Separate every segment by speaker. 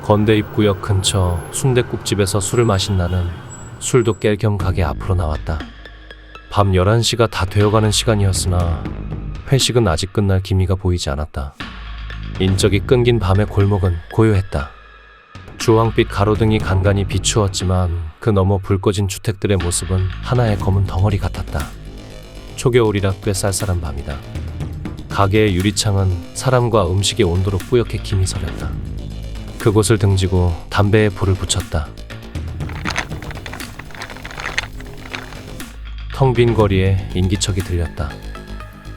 Speaker 1: 건대 입구역 근처 순댓국집에서 술을 마신 나는 술도 깰 겸 가게 앞으로 나왔다. 밤 11시가 다 되어가는 시간이었으나 회식은 아직 끝날 기미가 보이지 않았다. 인적이 끊긴 밤의 골목은 고요했다. 주황빛 가로등이 간간히 비추었지만 그 너머 불 꺼진 주택들의 모습은 하나의 검은 덩어리 같았다. 초겨울이라 꽤 쌀쌀한 밤이다. 가게의 유리창은 사람과 음식의 온도로 뿌옇게 김이 서렸다. 그곳을 등지고 담배에 불을 붙였다. 텅 빈 거리에 인기척이 들렸다.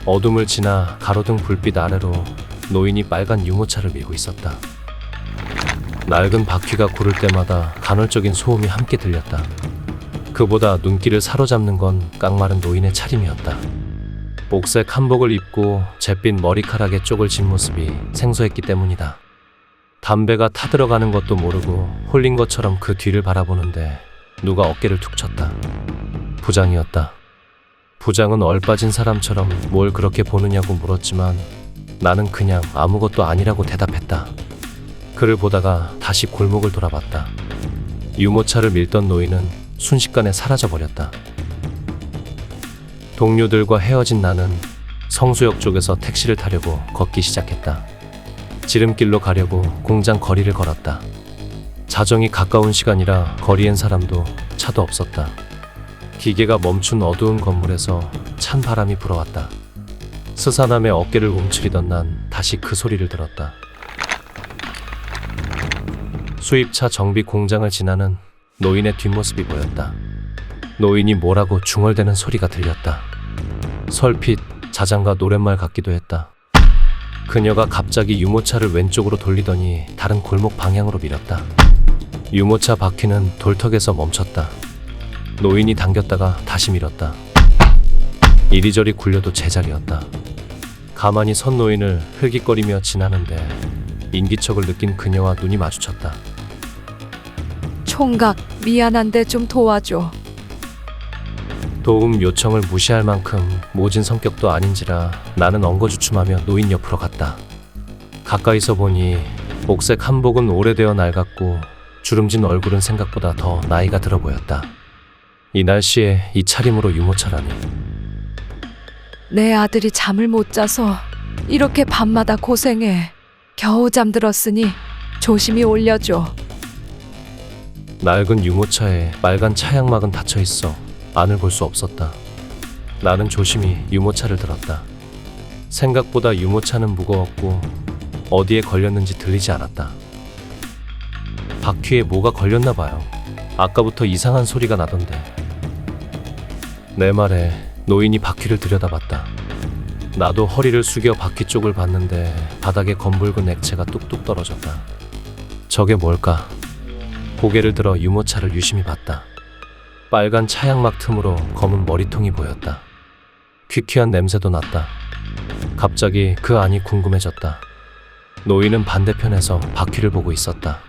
Speaker 1: 어둠을 지나 가로등 불빛 아래로 노인이 빨간 유모차를 밀고 있었다. 낡은 바퀴가 구를 때마다 간헐적인 소음이 함께 들렸다. 그보다 눈길을 사로잡는 건 깡마른 노인의 차림이었다. 옥색 한복을 입고 잿빛 머리카락에 쪽을 진 모습이 생소했기 때문이다. 담배가 타들어가는 것도 모르고 홀린 것처럼 그 뒤를 바라보는데 누가 어깨를 툭 쳤다. 부장이었다. 부장은 얼빠진 사람처럼 뭘 그렇게 보느냐고 물었지만 나는 그냥 아무것도 아니라고 대답했다. 그를 보다가 다시 골목을 돌아봤다. 유모차를 밀던 노인은 순식간에 사라져버렸다. 동료들과 헤어진 나는 성수역 쪽에서 택시를 타려고 걷기 시작했다. 지름길로 가려고 공장 거리를 걸었다. 자정이 가까운 시간이라 거리엔 사람도 차도 없었다. 기계가 멈춘 어두운 건물에서 찬 바람이 불어왔다. 스산함에 어깨를 움츠리던 난 다시 그 소리를 들었다. 수입차 정비 공장을 지나는 노인의 뒷모습이 보였다. 노인이 뭐라고 중얼대는 소리가 들렸다. 설핏 자장가 노랫말 같기도 했다. 그녀가 갑자기 유모차를 왼쪽으로 돌리더니 다른 골목 방향으로 밀었다. 유모차 바퀴는 돌턱에서 멈췄다. 노인이 당겼다가 다시 밀었다. 이리저리 굴려도 제자리였다. 가만히 선 노인을 흘깃거리며 지나는데 인기척을 느낀 그녀와 눈이 마주쳤다.
Speaker 2: 총각, 미안한데 좀 도와줘.
Speaker 1: 도움 요청을 무시할 만큼 모진 성격도 아닌지라 나는 엉거주춤하며 노인 옆으로 갔다. 가까이서 보니 옥색 한복은 오래되어 낡았고 주름진 얼굴은 생각보다 더 나이가 들어 보였다. 이 날씨에 이 차림으로 유모차라니.
Speaker 2: 내 아들이 잠을 못 자서 이렇게 밤마다 고생해. 겨우 잠들었으니 조심히 올려줘.
Speaker 1: 낡은 유모차에 빨간 차양막은 닫혀 있어 안을 볼 수 없었다. 나는 조심히 유모차를 들었다. 생각보다 유모차는 무거웠고 어디에 걸렸는지 들리지 않았다. 바퀴에 뭐가 걸렸나 봐요. 아까부터 이상한 소리가 나던데. 내 말에 노인이 바퀴를 들여다봤다. 나도 허리를 숙여 바퀴 쪽을 봤는데 바닥에 검붉은 액체가 뚝뚝 떨어졌다. 저게 뭘까? 고개를 들어 유모차를 유심히 봤다. 빨간 차양막 틈으로 검은 머리통이 보였다. 퀴퀴한 냄새도 났다. 갑자기 그 안이 궁금해졌다. 노인은 반대편에서 바퀴를 보고 있었다.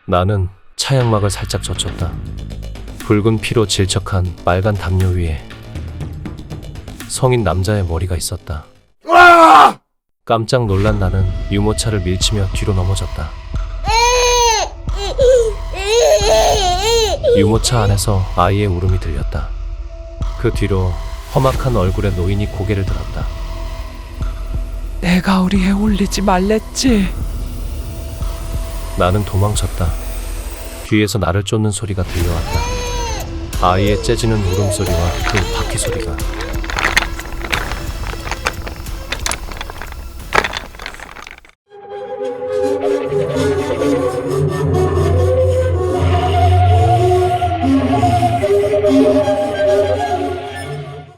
Speaker 1: 나는 차양막을 살짝 젖혔다. 붉은 피로 질척한 빨간 담요 위에 성인 남자의 머리가 있었다. 깜짝 놀란 나는 유모차를 밀치며 뒤로 넘어졌다. 유모차 안에서 아이의 울음이 들렸다. 그 뒤로 험악한 얼굴의 노인이 고개를 들었다.
Speaker 3: 내가 우리 애 올리지 말랬지.
Speaker 1: 나는 도망쳤다. 뒤에서 나를 쫓는 소리가 들려왔다. 아이의 째지는 울음소리와 그 바퀴 소리가